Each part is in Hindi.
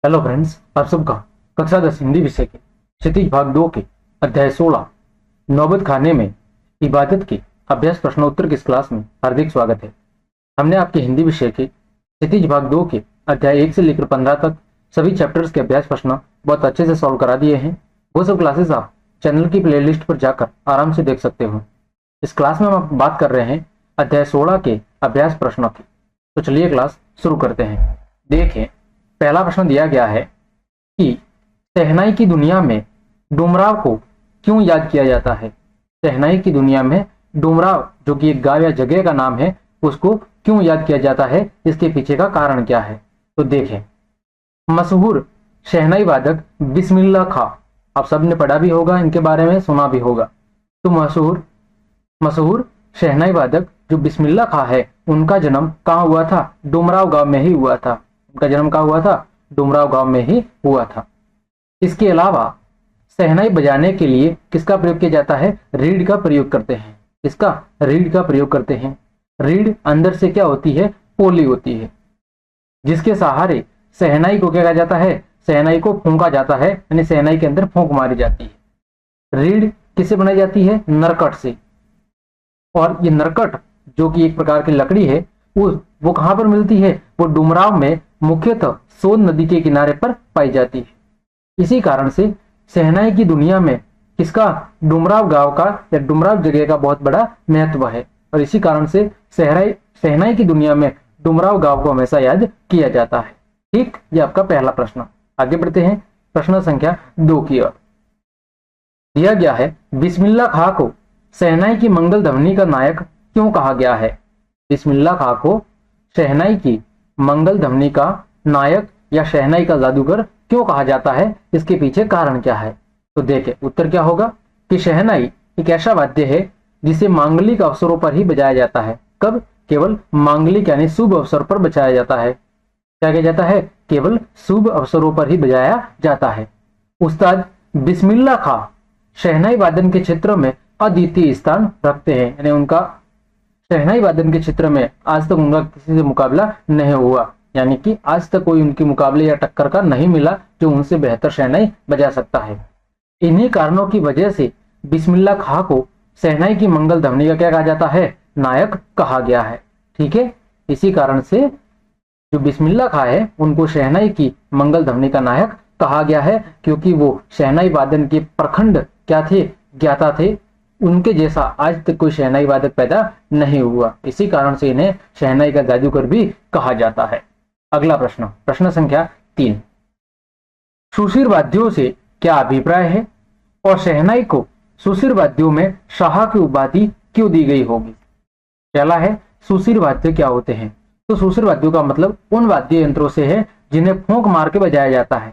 हेलो फ्रेंड्स, आप सबका कक्षा 10 हिंदी विषय के क्षितिज भाग 2 के अध्याय 16 नौबत खाने में इबादत के अभ्यास प्रश्नोत्तर की इस क्लास में हार्दिक स्वागत है। हमने आपके हिंदी विषय के क्षितिज भाग 2 के अध्याय 1 से लेकर 15 तक सभी चैप्टर्स के अभ्यास प्रश्न बहुत अच्छे से सॉल्व करा दिए हैं। वो सब क्लासेस आप चैनल की प्लेलिस्ट पर जाकर आराम से देख सकते हो। इस क्लास में हम बात कर रहे हैं अध्याय 16 के अभ्यास प्रश्नों की। तो चलिए क्लास शुरू करते हैं। देखें, पहला प्रश्न दिया गया है कि शहनाई की दुनिया में डुमराव को क्यों याद किया जाता है। शहनाई की दुनिया में डुमराव, जो कि एक गांव या जगह का नाम है, उसको क्यों याद किया जाता है, इसके पीछे का कारण क्या है। तो देखें, मशहूर शहनाई वादक बिस्मिल्लाह खां, आप सबने पढ़ा भी होगा, इनके बारे में सुना भी होगा। तो मशहूर शहनाई वादक जो बिस्मिल्लाह खां है, उनका जन्म कहाँ हुआ था? डुमराव गांव में ही हुआ था। उनका जन्म कहाँ हुआ था? डुमराव गांव में ही हुआ था। इसके अलावा शहनाई बजाने के लिए किसका प्रयोग किया जाता है? रीड का प्रयोग करते हैं। किसका? रीड का प्रयोग करते हैं। रीड अंदर से क्या होती है? पोली होती है, जिसके सहारे शहनाई को क्या कहा जाता है? शहनाई को फूंका जाता है, यानी शहनाई के अंदर फूंक मारी जाती है। रीड किससे बनाई जाती है? नरकट से। और ये नरकट, जो कि एक प्रकार की लकड़ी है, वो कहां पर मिलती है? वो डुमराव में मुख्यतः सोन नदी के किनारे पर पाई जाती है। इसी कारण से शहनाई की दुनिया में किसका? डुमराव गांव का या डुमराव जगह का बहुत बड़ा महत्व है। और इसी कारण से शहनाई की दुनिया में डुमराव गांव को हमेशा याद किया जाता है। ठीक, ये आपका पहला प्रश्न। आगे बढ़ते हैं प्रश्न संख्या 2 की ओर। दिया गया है, बिस्मिल्लाह खां को शहनाई की मंगल ध्वनि का नायक क्यों कहा गया है? बिस्मिल्लाह खां को शहनाई की मंगल ध्वनि का नायक या शहनाई का जादूगर क्यों कहा जाता है? इसके पीछे कारण क्या है? तो देखें, उत्तर क्या होगा कि शहनाई एक ऐसा वाद्य है जिसे मांगलिक अवसरों पर ही बजाया जाता है। कब? केवल मांगलिक यानी शुभ अवसर पर बजाया जाता है। क्या किया जाता है? केवल शुभ अवसरों पर ही बजाया जाता है। उस्ताद बिस्मिल्लाह खां शहनाई वादन के क्षेत्र में अद्वितीय स्थान रखते हैं, यानी उनका शहनाई वादन के क्षेत्र में आज तक उनका किसी से मुकाबला नहीं हुआ, यानी कि आज तक कोई उनके मुकाबले या टक्कर का नहीं मिला जो उनसे बेहतर शहनाई बजा सकता है। इन्हीं कारणों की वजह से बिस्मिल्लाह खां को शहनाई की मंगल ध्वनि का क्या कहा जाता है? नायक कहा गया है। ठीक है, इसी कारण से जो बिस्मिल्लाह खां है, उनको शहनाई की मंगल ध्वनि का नायक कहा गया है, क्योंकि वो शहनाई वादन के प्रखंड क्या थे? ज्ञाता थे। उनके जैसा आज तक कोई शहनाई वादक पैदा नहीं हुआ। इसी कारण से इन्हें शहनाई का जादूगर भी कहा जाता है। अगला प्रश्न, प्रश्न संख्या 3। सुशिर वाद्यों से क्या अभिप्राय है और शहनाई को सुशिर वाद्यों में शाह की उपाधि क्यों दी गई होगी? पहला है, सुशिर वाद्य क्या होते हैं? तो सुशिर वाद्यों का मतलब उन वाद्य यंत्रों से है जिन्हें फूंक मार के बजाया जाता है।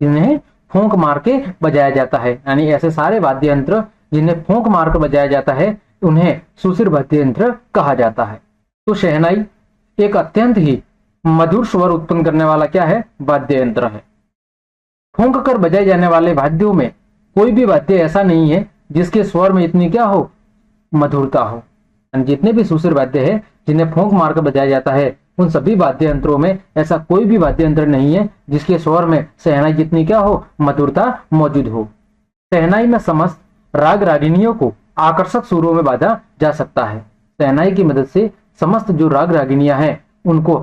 जिन्हें फूंक मार के बजाया जाता है, यानी ऐसे सारे वाद्य यंत्र जिन्हें फूंक मारकर बजाया जाता है, उन्हें सुशिर वाद्य यंत्र कहा जाता है। तो शहनाई एक अत्यंत ही मधुर स्वर उत्पन्न करने वाला क्या है? वाद्य यंत्र है। फूंक कर बजाए जाने वाले वाद्यों में कोई भी वाद्य ऐसा नहीं है जिसके स्वर में इतनी क्या हो? मधुरता हो। जितने भी सुशिर वाद्य है जिन्हें फूंक मारकर बजाया जाता है, उन सभी वाद्य यंत्रों में ऐसा कोई भी वाद्य यंत्र नहीं है जिसके स्वर में शहनाई जितनी क्या हो? मधुरता मौजूद हो। शहनाई में समस्त राग रागिनियों को आकर्षक सुरों में बांधा जा सकता है। शहनाई की मदद से समस्त जो राग रागिनियां हैं, उनको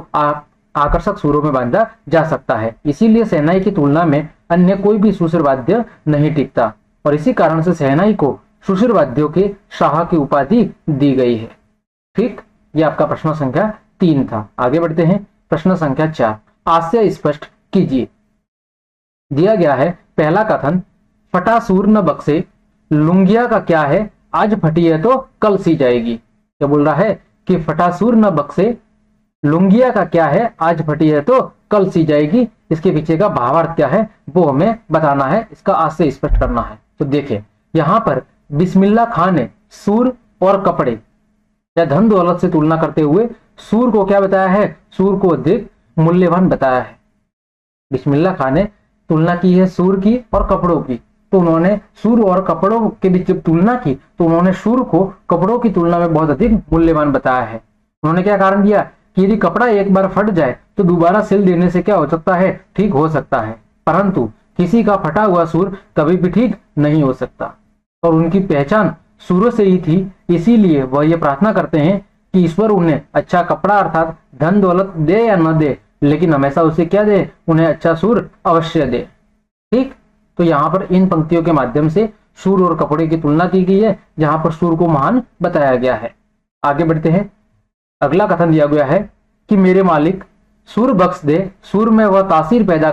आकर्षक सुरों में बांधा जा सकता है। इसीलिए शहनाई की तुलना में अन्य कोई भी सुशिर वाद्य नहीं टिकता, और इसी कारण से शहनाई को सुशिर वाद्यों के शाह की उपाधि दी गई है। ठीक, यह आपका प्रश्न संख्या 3 था। आगे बढ़ते हैं प्रश्न संख्या 4। आशय स्पष्ट कीजिए। दिया गया है, पहला कथन, फटा सूर न बक्से लुंगिया का क्या है? आज फटी है तो कल सी जाएगी। क्या बोल रहा है कि फटा सूर न बक्से लुंगिया का क्या है? आज फटी है तो कल सी जाएगी। इसके पीछे का भावार्थ क्या है वो हमें बताना है, इसका आशय स्पष्ट करना है। तो देखिए, यहाँ पर बिस्मिल्लाह खां ने सूर और कपड़े या धन दौलत से तुलना करते हुए सूर को क्या बताया है? सूर को अधिक मूल्यवान बताया है। बिस्मिल्लाह खां ने तुलना की है सूर की और कपड़ों की। तो उन्होंने सूर और कपड़ों के बीच जब तुलना की, तो उन्होंने सूर को कपड़ों की तुलना में बहुत अधिक मूल्यवान बताया है। उन्होंने क्या कारण दिया कि यदि कपड़ा एक बार फट जाए तो दोबारा सिल देने से क्या हो सकता है, ठीक हो सकता है, परंतु किसी का फटा हुआ सूर कभी भी ठीक नहीं हो सकता। और उनकी पहचान सूरों से ही थी, इसीलिए वह ये प्रार्थना करते हैं कि ईश्वर उन्हें अच्छा कपड़ा अर्थात धन दौलत दे या न दे, लेकिन हमेशा उसे क्या दे, उन्हें अच्छा सूर अवश्य दे। ठीक, तो यहाँ पर इन पंक्तियों के माध्यम से सूर और कपड़े की तुलना की गई है, जहां पर सूर को महान बताया गया है। आगे बढ़ते हैं। अगला कथन दिया गया है कि मेरे मालिक सूर बख्श दे, सूर में वह तासीर पैदा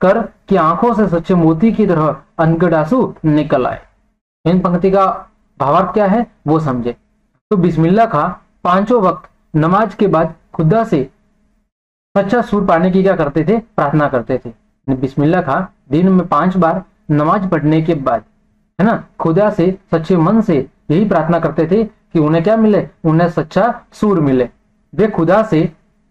कर कि आंखों से सच्चे मोती की तरह अनगढ़ आंसू निकल आए। इन पंक्ति का भावार्थ क्या है वो समझे। तो बिस्मिल्लाह खां पांचों वक्त नमाज के बाद खुदा से सच्चा सूर पाने की क्या करते थे, प्रार्थना करते थे। बिस्मिल्लाह खां दिन में 5 बार नमाज पढ़ने के बाद, है ना, खुदा से सच्चे मन से यही प्रार्थना करते थे कि उन्हें क्या मिले, उन्हें सच्चा सूर मिले। वे खुदा से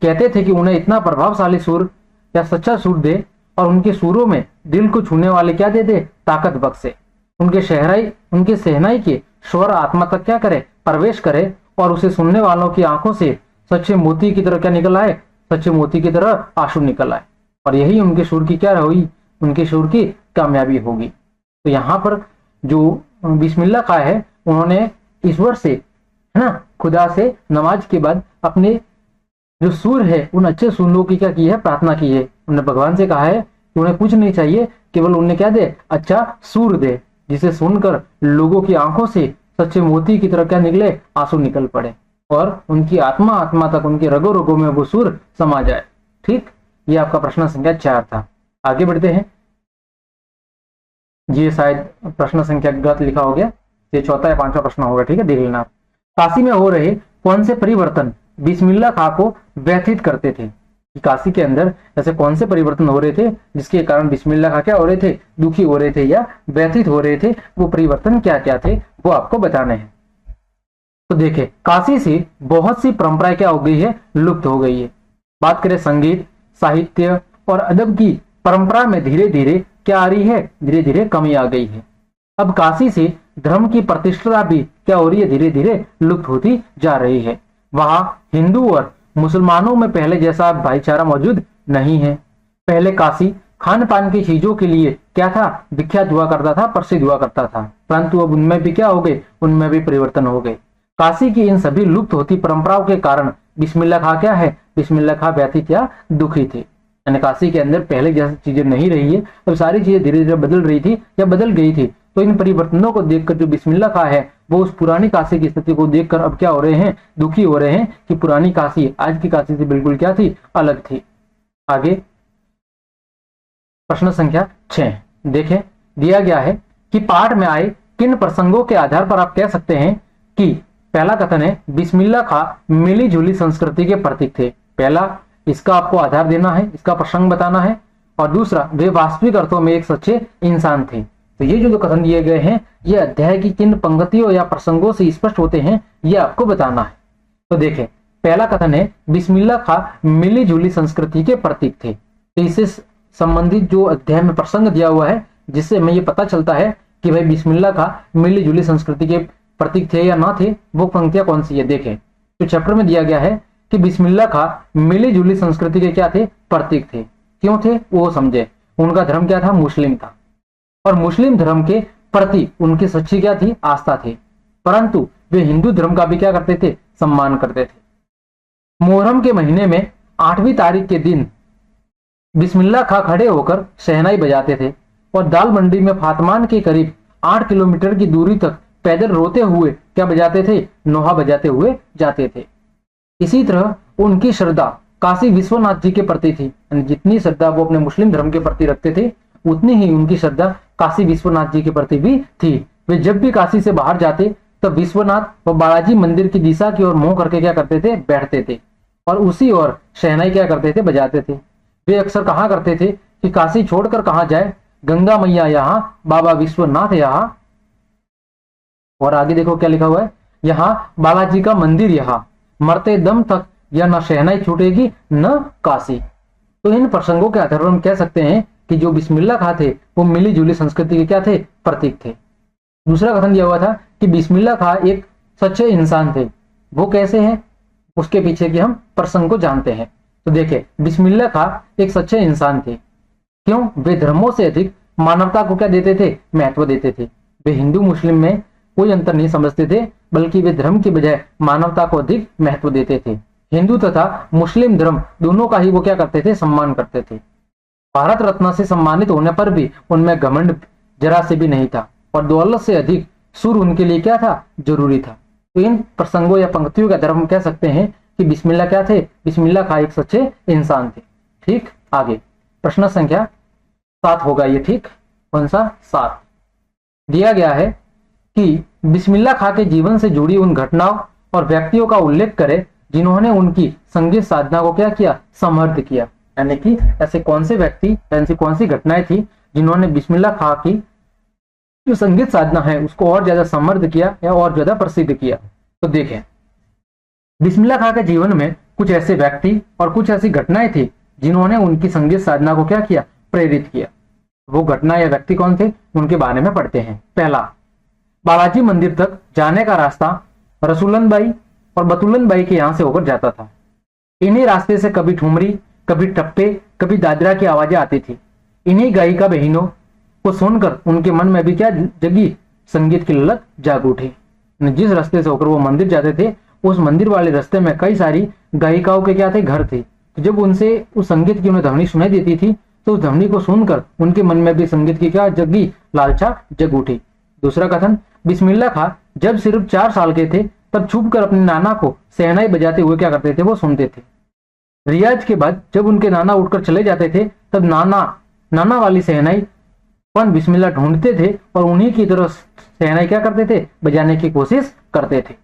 कहते थे कि उन्हें इतना प्रभावशाली सूर या सच्चा सूर दे और उनके सूरों में दिल को छूने वाले क्या दे दे, ताकत बख्शे। उनके सहनाई के स्वर आत्मा तक क्या करे, प्रवेश करे और उसे सुनने वालों की आंखों से सच्चे मोती की तरह क्या निकल आए, सच्चे मोती की तरह आंसू निकल आए। और यही उनके सूर की क्या हुई, उनके सूर की कामयाबी होगी। तो यहाँ पर जो बिस्मिल्लाह खां है, उन्होंने ईश्वर से, है ना, खुदा से नमाज के बाद अपने जो सूर है उन अच्छे सूरों की क्या की है, प्रार्थना की है। उन्होंने भगवान से कहा है कि उन्हें कुछ नहीं चाहिए, केवल उन्हें क्या दे, अच्छा सूर दे, जिसे सुनकर लोगों की आंखों से सच्चे मोती की तरह क्या निकले, आंसू निकल पड़े और उनकी आत्मा तक, उनके रगों रगों में वो सूर समा जाए। ठीक, ये आपका प्रश्न संख्या 4 था। आगे बढ़ते हैं। ये शायद प्रश्न संख्या गलत लिखा हो गया, ये चौथा या 5वां प्रश्न होगा। ठीक है, देख लेना आप। काशी में हो रहे कौन से परिवर्तन बिस्मिल्लाह खां को व्यथित करते थे? काशी के अंदर ऐसे कौन से परिवर्तन हो रहे थे जिसके कारण बिस्मिल्लाह खां क्या हो रहे थे, दुखी हो रहे थे या व्यथित हो रहे थे? वो परिवर्तन क्या क्या थे वो आपको बताने हैं। तो देखिए, काशी से बहुत सी परंपराएं क्या हो गई है, लुप्त हो गई है। बात करें संगीत, साहित्य और अदब की परंपरा में धीरे धीरे क्या आ रही है, धीरे धीरे कमी आ गई है। अब काशी से धर्म की प्रतिष्ठा भी क्या हो रही है, धीरे धीरे लुप्त होती जा रही है। वहां हिंदू और मुसलमानों में पहले जैसा भाईचारा मौजूद नहीं है। पहले काशी खान पान की चीजों के लिए क्या था, विख्यात हुआ करता था, प्रसिद्ध हुआ करता था, परंतु अब उनमें भी क्या हो गए, उनमें भी परिवर्तन हो गए। काशी की इन सभी लुप्त होती परंपराओं के कारण बिस्मिल्लाह खां क्या है, बिस्मिल्लाह खां व्यथित या दुखी थे। यानी काशी के अंदर पहले जैसी चीजें नहीं रही है, अब सारी चीजें धीरे धीरे बदल रही थी या बदल गई थी। तो इन परिवर्तनों को देखकर जो बिस्मिल्लाह खां है वो उस पुरानी काशी की स्थिति को देखकर अब क्या हो रहे हैं, दुखी हो रहे हैं कि पुरानी काशी आज की काशी से बिल्कुल क्या थी, अलग थी। आगे प्रश्न संख्या 6 देखें, दिया गया है कि पाठ में आए किन प्रसंगों के आधार पर आप कह सकते हैं कि पहला कथन है बिस्मिल्लाह खां मिली जुली संस्कृति के प्रतीक थे। पहला, इसका आपको आधार देना है, इसका प्रसंग बताना है। और दूसरा, वे वास्तविक अर्थों में एक सच्चे इंसान थे। तो ये जो कथन दिए गए हैं ये अध्याय की किन पंक्तियों या प्रसंगों से स्पष्ट होते हैं ये आपको बताना है। तो देखें, पहला कथन है बिस्मिल्लाह खां मिली जुली संस्कृति के प्रतीक थे। तो इससे संबंधित जो अध्याय में प्रसंग दिया हुआ है जिससे हमें ये पता चलता है कि भाई बिस्मिल्लाह खां मिली जुली संस्कृति के प्रतीक थे या ना थे, वो पंक्तियां कौन सी है। देखें, तो चैप्टर में दिया गया है कि बिस्मिल्लाह खां मिली जुली संस्कृति के क्या थे, प्रतीक थे। क्यों थे वो समझे। उनका धर्म क्या था, मुस्लिम था, और मुस्लिम धर्म के प्रति उनकी सच्ची क्या थी, आस्था थी, परंतु वे हिंदू धर्म का भी क्या करते थे, सम्मान करते थे। मुहर्रम के महीने में 8वीं तारीख के दिन बिस्मिल्लाह खां खड़े होकर शहनाई बजाते थे और दाल मंडी में फातमान के करीब 8 किलोमीटर की दूरी तक पैदल रोते हुए क्या बजाते थे, नोहा बजाते हुए जाते थे। इसी तरह उनकी श्रद्धा काशी विश्वनाथ जी के प्रति थी। जितनी श्रद्धा वो अपने मुस्लिम धर्म के प्रति रखते थे उतनी ही उनकी श्रद्धा काशी विश्वनाथ जी के प्रति भी थी। वे जब भी काशी से बाहर जाते तब विश्वनाथ व बालाजी मंदिर की दिशा की ओर मुंह करके क्या करते थे, बैठते थे और उसी ओर शहनाई क्या करते थे, बजाते थे। वे अक्सर कहा करते थे कि काशी छोड़कर कहां जाए, गंगा मैया यहाँ, बाबा विश्वनाथ यहाँ। और आगे देखो क्या लिखा हुआ है, यहाँ बालाजी का मंदिर यहाँ, मरते दम तक यह न शहनाई छूटेगी न काशी। तो इन प्रसंगों के आधार पर हम कह सकते हैं कि जो बिस्मिल्लाह खां थे वो मिली जुली संस्कृति के क्या थे, प्रतीक थे। दूसरा कथन दिया हुआ था कि बिस्मिल्लाह खां एक सच्चे इंसान थे। वो कैसे हैं, उसके पीछे की हम प्रसंग को जानते हैं। तो देखिए, बिस्मिल्लाह खां एक सच्चे इंसान थे। क्यों? वे धर्मों से अधिक मानवता को क्या देते थे? महत्व देते थे। वे हिंदू मुस्लिम में कोई अंतर नहीं समझते थे, बल्कि वे धर्म की बजाय मानवता को अधिक महत्व देते थे। हिंदू तथा मुस्लिम धर्म दोनों का ही वो क्या करते थे? सम्मान करते थे। भारत रत्न से सम्मानित होने पर भी उनमें घमंड जरा से भी नहीं था, और दौलत से अधिक सुर उनके लिए क्या था? जरूरी था। तो इन प्रसंगों या पंक्तियों का धर्म कह सकते हैं कि बिस्मिल्लाह क्या थे? बिस्मिल्लाह खां एक सच्चे इंसान थे। ठीक, आगे प्रश्न संख्या 7 होगा ये। ठीक, कौन सा? 7 दिया गया है कि बिस्मिल्लाह खां के जीवन से जुड़ी उन घटनाओं और व्यक्तियों का उल्लेख करें जिन्होंने उनकी संगीत साधना को क्या किया? समृद्ध किया। यानी कि ऐसे कौन से व्यक्ति, ऐसी कौन सी घटनाएं थी जिन्होंने बिस्मिल्लाह खां की जो संगीत साधना है उसको और ज्यादा समृद्ध किया या और ज्यादा प्रसिद्ध किया। तो देखें, बिस्मिल्लाह खां के जीवन में कुछ ऐसे व्यक्ति और कुछ ऐसी घटनाएं थी जिन्होंने उनकी संगीत साधना को क्या किया? प्रेरित किया। वो घटना या व्यक्ति कौन थे? उनके बारे में पढ़ते हैं। पहला, बालाजी मंदिर तक जाने का रास्ता रसूलन बाई और बतुलन बाई के यहां से होकर जाता था। इन्हीं रास्ते से कभी ठुमरी, कभी टप्पे, कभी दादरा की आवाजें आती थी। इन्हीं गायिका बहनों को सुनकर उनके मन में भी क्या जगी? संगीत की ललक जाग उठी। जिस रास्ते से होकर वो मंदिर जाते थे, उस मंदिर वाले रास्ते में कई सारी गायिकाओं के क्या थे? घर थे। तो जब उनसे उस संगीत की उन्हें ध्वनि सुनाई देती थी, तो उस ध्वनि को सुनकर उनके मन में भी संगीत की क्या जगी? लालसा जग उठी। दूसरा कथन, बिस्मिल्लाह खां जब सिर्फ 4 साल के थे तब छुपकर अपने नाना को शहनाई बजाते हुए क्या करते थे? वो सुनते थे। रियाज के बाद जब उनके नाना उठकर चले जाते थे, तब नाना वाली शहनाई पन बिस्मिल्लाह ढूंढते थे और उन्हीं की तरह शहनाई क्या करते थे? बजाने की कोशिश करते थे।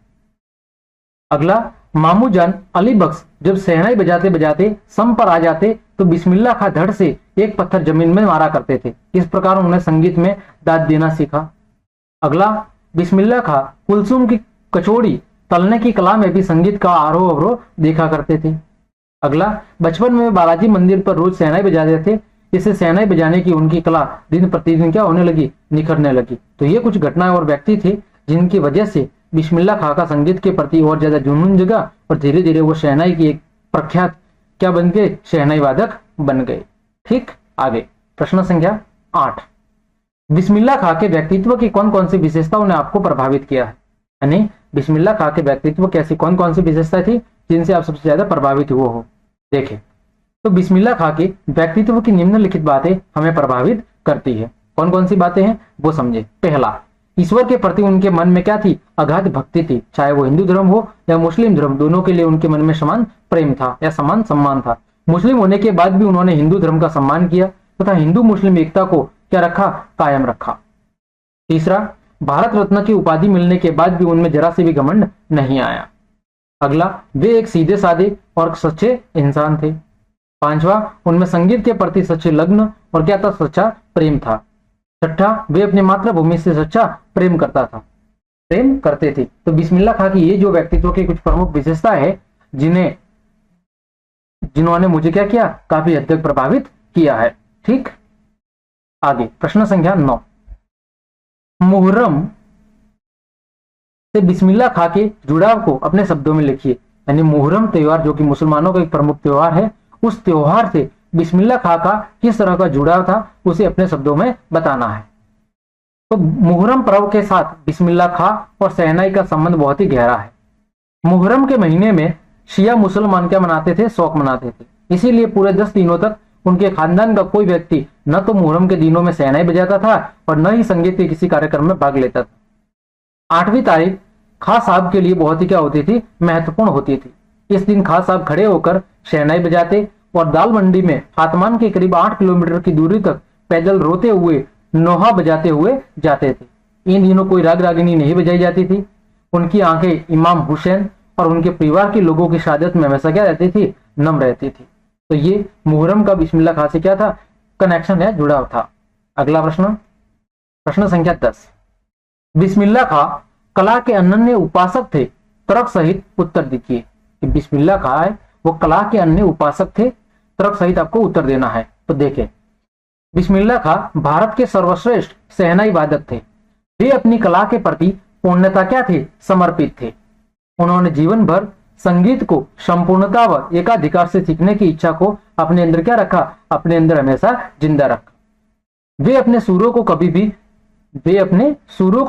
अगला, मामू जान अली बख्श जब शहनाई बजाते बजाते सम पर आ जाते तो बिस्मिल्लाह खां धड़ से एक पत्थर जमीन में मारा करते थे। इस प्रकार उन्होंने संगीत में दाद देना सीखा। अगला, बिस्मिल्लाह खां कुलसुम की कचौड़ी तलने की कला में भी संगीत का आरोह अवरोह देखा करते थे। अगला, बचपन में बालाजी मंदिर पर रोज शहनाई बजाते थे। इससे शहनाई बजाने की उनकी कला दिन प्रतिदिन क्या होने लगी? निखरने लगी। तो ये कुछ घटनाएं और व्यक्ति थे जिनकी वजह से बिस्मिल्लाह खां का संगीत के प्रति और ज्यादा जुनून जगा और धीरे धीरे वो शहनाई की एक प्रख्यात क्या बन गए? शहनाई वादक बन गए। ठीक, आगे प्रश्न संख्या 8, बिस्मिल्लाह खां के व्यक्तित्व की कौन कौन सी विशेषताओं ने आपको प्रभावित किया है? यानी बिस्मिल्लाह खां के व्यक्तित्व की ऐसी कौन कौन सी विशेषताएं थी जिनसे आप सबसे ज्यादा प्रभावित हुए हो? देखें, तो बिस्मिल्लाह खां के व्यक्तित्व की निम्नलिखित बातें हमें प्रभावित करती है। कौन कौन सी बातें हैं वो समझे। पहला, ईश्वर के प्रति उनके मन में क्या थी? अगाध भक्ति थी। चाहे वो हिंदू धर्म हो या मुस्लिम धर्म, दोनों के लिए उनके मन में समान प्रेम था या समान सम्मान था। मुस्लिम होने के बाद भी उन्होंने हिंदू धर्म का सम्मान किया तथा हिंदू मुस्लिम एकता को क्या रखा? कायम रखा। तीसरा, भारत रत्न की उपाधि मिलने के बाद भी उनमें जरा से भी घमंड नहीं आया। अगला, वे एक सीधे साधे और सच्चे इंसान थे। पांचवा, उनमें संगीत के प्रति सच्चे लग्न और क्या था? सच्चा प्रेम था। छठा, वे अपनी मातृभूमि से सच्चा प्रेम करते थे। तो बिस्मिल्लाह खां की ये जो व्यक्तित्व की कुछ प्रमुख विशेषता है जिन्होंने मुझे क्या किया? काफी हद तक प्रभावित किया है। ठीक, आगे प्रश्न संख्या 9, मुहर्रम से बिस्मिल्लाह खां के जुड़ाव को अपने शब्दों में लिखिए। यानी मुहर्रम त्योहार जो कि मुसलमानों का एक प्रमुख त्योहार है, उस त्योहार से बिस्मिल्लाह खां का किस तरह का जुड़ाव था उसे अपने शब्दों में बताना है। तो मुहर्रम पर्व के साथ बिस्मिल्लाह खां और शहनाई का संबंध बहुत ही गहरा है। मुहर्रम के महीने में शिया मुसलमान क्या मनाते थे? शौक मनाते थे। इसीलिए पूरे 10 दिनों तक उनके खानदान का कोई व्यक्ति न तो मुहर्रम के दिनों में शहनाई बजाता था और न ही संगीत के किसी कार्यक्रम में भाग लेता था। 8वीं तारीख खां साहब के लिए बहुत ही क्या होती थी? महत्वपूर्ण होती थी। इस दिन खां साहब खड़े होकर शहनाई बजाते और दाल मंडी में आसमान के करीब 8 किलोमीटर की दूरी तक पैदल रोते हुए नोहा बजाते हुए जाते थे। इन दिनों कोई राग रागिनी नहीं बजाई जाती थी। उनकी आंखें इमाम हुसैन और उनके परिवार के लोगों की शहादत में हमेशा क्या रहती थी? नम रहती थी। तो ये मुहर्रम का बिस्मिल्लाह खां से क्या था? कनेक्शन है, जुड़ाव था। अगला प्रश्न संख्या 10, बिस्मिल्लाह खां कला के अनन्य उपासक थे? तर्क सहित उत्तर दीजिए कि बिस्मिल्लाह खां है वो कला के अन्य उपासक थे। तर्क सहित आपको उत्तर देना है। तो देखें, बिस्मिल्लाह खां भारत के सर्वश्रेष्ठ शहनाई वादक थे। वे अपनी कला के प्रति पूर्णता क्या थे? समर्पित थे। उन्होंने जीवन भर संगीत को संपूर्णता व एकाधिकार से सीखने की इच्छा को अपने अंदर क्या रखा, अपने अंदर हमेशा जिंदा रखा। वे अपने सुरों को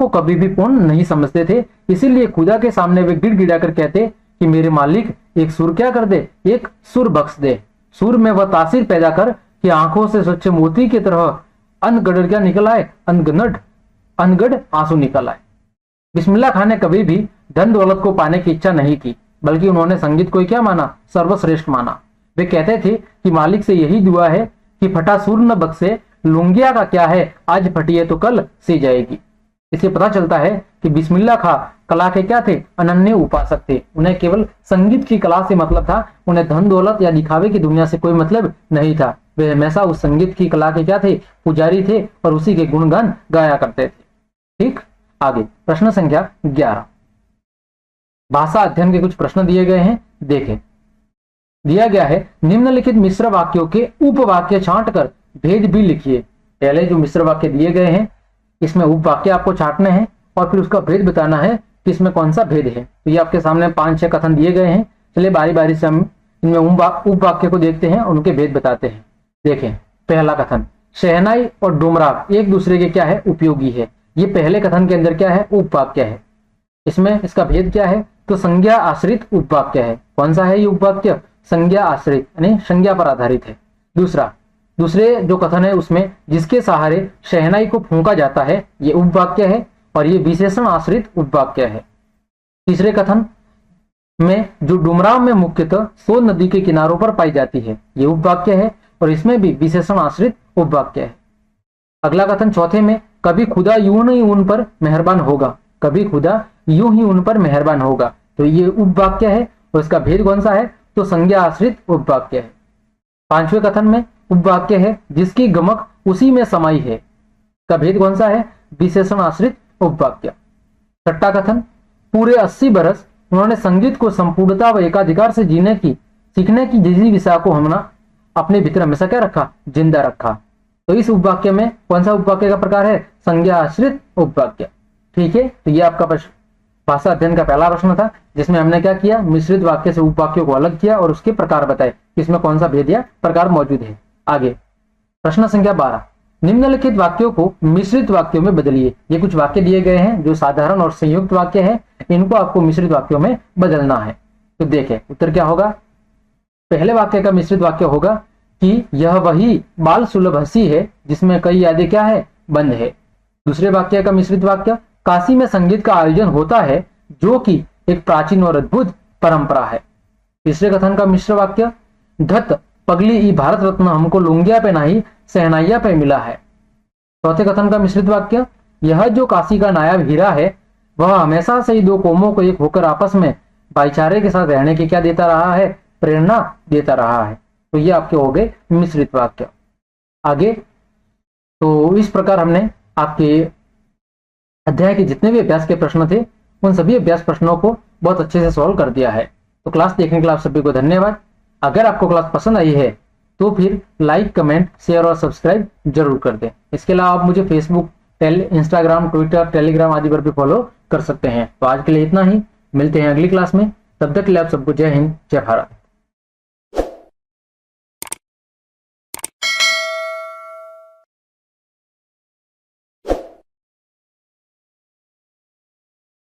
कभी भी पूर्ण नहीं समझते थे, इसीलिए खुदा के सामने वे गिड़गिड़ा कर कहते कि मेरे मालिक एक सुर क्या कर दे, एक सुर बख्श दे। सुर में वह तासीर पैदा कर कि आंखों से स्वच्छ मोती की तरह अनगढ़ क्या निकल आए, अनगढ़ आंसू निकल आए। बिस्मिल्लाह खान ने कभी भी धन दौलत को पाने की इच्छा नहीं की, बल्कि उन्होंने संगीत को क्या माना, सर्वश्रेष्ठ माना। वे कहते थे कि मालिक से यही दुआ है कि फटा सुर न बख्शे, लुंगिया का क्या है, आज फटी है तो कल सी जाएगी। इससे पता चलता है कि बिस्मिल्लाह खां कला के क्या थे, अनन्य उपासक थे। उन्हें केवल संगीत की कला से मतलब था, उन्हें धन दौलत या दिखावे की दुनिया से कोई मतलब नहीं था। वे हमेशा उस संगीत की कला के क्या थे, पुजारी थे और उसी के गुणगान गाया करते थे। ठीक, आगे प्रश्न संख्या 11। भाषा अध्ययन के कुछ प्रश्न दिए गए हैं, देखें। दिया गया है निम्नलिखित मिश्र वाक्यों के उपवाक्य छांटकर भेद भी लिखिए। पहले जो मिश्र वाक्य दिए गए हैं इसमें उपवाक्य आपको छांटने हैं और फिर उसका भेद बताना है कि इसमें कौन सा भेद है। तो ये आपके सामने 5-6 कथन दिए गए हैं। चलिए बारी बारी से हम इनमें उपवाक्य को देखते हैं, उनके भेद बताते हैं। देखें, पहला कथन, शहनाई और डुमराव एक दूसरे के क्या है, उपयोगी है। ये पहले कथन के अंदर क्या है, उपवाक्य है। इसमें इसका भेद क्या है, तो संज्ञा आश्रित उपवाक्य है। कौन सा है ये उपवाक्य, संज्ञा आश्रित यानी संज्ञा पर आधारित है। दूसरे जो कथन है उसमें जिसके सहारे शहनाई को फूंका जाता है ये उपवाक्य है और ये विशेषण आश्रित उपवाक्य है। तीसरे कथन में जो डुमराव में मुख्यतः सोन नदी के किनारों पर पाई जाती है ये उपवाक्य है और इसमें भी विशेषण आश्रित उपवाक्य है। अगला कथन चौथे में, कभी खुदा यूं ही उन पर मेहरबान होगा, कभी खुदा यूं ही उन पर मेहरबान होगा, तो ये उपवाक्य है और इसका भेद कौन सा है, तो संज्ञा आश्रित उपवाक्य है। पांचवें कथन में उपवाक्य है जिसकी गमक उसी में समाई है, का भेद कौन सा है, विशेषण आश्रित उपवाक्य। छठा कथन, पूरे 80 बरस उन्होंने संगीत को संपूर्णता व एकाधिकार से सीखने की जिज्ञासा को हमने अपने भीतर हमेशा क्या रखा, जिंदा रखा। तो इस उपवाक्य में कौन सा उपवाक्य का प्रकार है, संज्ञा आश्रित उपवाक्य। ठीक है, तो ये आपका भाषा अध्ययन का पहला प्रश्न था जिसमें हमने क्या किया, मिश्रित वाक्य से उपवाक्यों को अलग किया और उसके प्रकार बताए, इसमें कौन सा भेद या प्रकार मौजूद है। आगे प्रश्न संख्या 12, निम्नलिखित वाक्यों को मिश्रित वाक्यों में बदलिए। ये कुछ वाक्य दिए गए हैं जो साधारण और संयुक्त वाक्य है, इनको आपको मिश्रित वाक्यों में बदलना है। तो देखें उत्तर क्या होगा। पहले वाक्य का मिश्रित वाक्य होगा कि यह वही बाल सुलभ हंसी है जिसमें कई यादें क्या है, बंद है। दूसरे वाक्य का मिश्रित वाक्य, काशी में संगीत का आयोजन होता है जो कि एक प्राचीन और अद्भुत परंपरा है। तीसरे कथन का मिश्र वाक्य, धत पगली ई भारत रत्न हमको लुंगिया पे नहीं सहनाइया पे मिला है। चौथे कथन का मिश्रित वाक्य, यह जो काशी का नायाब हीरा है वह हमेशा से ही दो कौमों को एक होकर आपस में भाईचारे के साथ रहने की क्या देता रहा है, प्रेरणा देता रहा है। तो ये आपके हो गए मिश्रित वाक्य। आगे तो इस प्रकार हमने आपके अध्याय के जितने भी अभ्यास के प्रश्न थे उन सभी अभ्यास प्रश्नों को बहुत अच्छे से सॉल्व कर दिया है। तो क्लास देखने के लिए आप सभी को धन्यवाद। अगर आपको क्लास पसंद आई है तो फिर लाइक, कमेंट, शेयर और सब्सक्राइब जरूर कर दें। इसके अलावा आप मुझे फेसबुक, इंस्टाग्राम, ट्विटर, टेलीग्राम आदि पर भी फॉलो कर सकते हैं। तो आज के लिए इतना ही, मिलते हैं अगली क्लास में। तब तक के लिए आप सबको जय हिंद, जय भारत।